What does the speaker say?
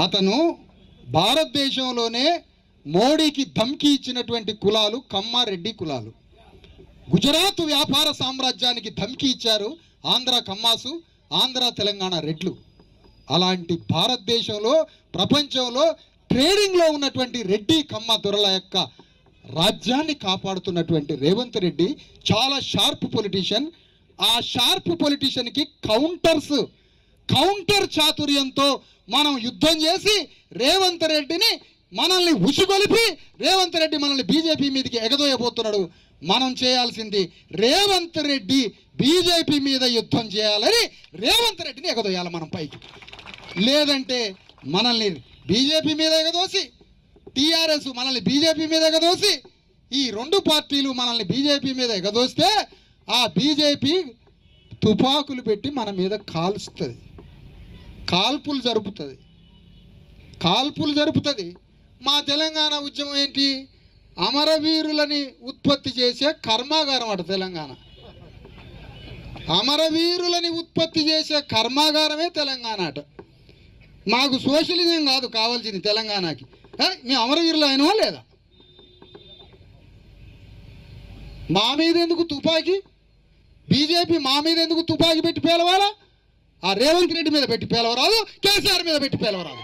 అతను భారతదేశంలోనే మోడీకి ధమ్కి ఇచ్చినటువంటి కులాలు కమ్మారెడ్డి కులాలు. గుజరాత్ వ్యాపార సామ్రాజ్యానికి ధమ్కి ఇచ్చారు ఆంధ్ర కమ్మాసు, ఆంధ్ర తెలంగాణ రెడ్లు. అలాంటి భారతదేశంలో ప్రపంచంలో ట్రేడింగ్లో ఉన్నటువంటి రెడ్డి కమ్మ దొరల యొక్క రాజ్యాన్ని కాపాడుతున్నటువంటి రేవంత్ రెడ్డి చాలా షార్ప్ పొలిటీషియన్. ఆ షార్ప్ పొలిటీషియన్కి కౌంటర్ చాతుర్యంతో మనం యుద్ధం చేసి రేవంత్ రెడ్డిని మనల్ని ఉసుగొలిపి రేవంత్ రెడ్డి మనల్ని బీజేపీ మీదకి ఎగదోయబోతున్నాడు. మనం చేయాల్సింది రేవంత్ రెడ్డి బీజేపీ మీద యుద్ధం చేయాలని రేవంత్ రెడ్డిని ఎగదోయాలి మనం పైకి. లేదంటే మనల్ని బీజేపీ మీద ఎగదోసి, టీఆర్ఎస్ మనల్ని బీజేపీ మీద ఎగదోసి, ఈ రెండు పార్టీలు మనల్ని బీజేపీ మీద ఎగదోస్తే ఆ బీజేపీ తుపాకులు పెట్టి మన మీద కాల్స్తుంది, కాల్పులు జరుపుతుంది. మా తెలంగాణ ఉద్యమం ఏంటి? అమరవీరులని ఉత్పత్తి చేసే కర్మాగారం అట తెలంగాణ. అమరవీరులని ఉత్పత్తి చేసే కర్మాగారమే తెలంగాణ అట. మాకు సోషలిజం కాదు కావాల్సింది తెలంగాణకి. మేము అమరవీరులు అయినవా లేదా? మా మీద ఎందుకు తుపాకీ? బీజేపీ మా మీద ఎందుకు తుపాకీ పెట్టి పేలవాలా? ఆ రేవంత్ రెడ్డి మీద పెట్టి పేలవరాదు, కేసీఆర్ మీద పెట్టి పేలవరాదు.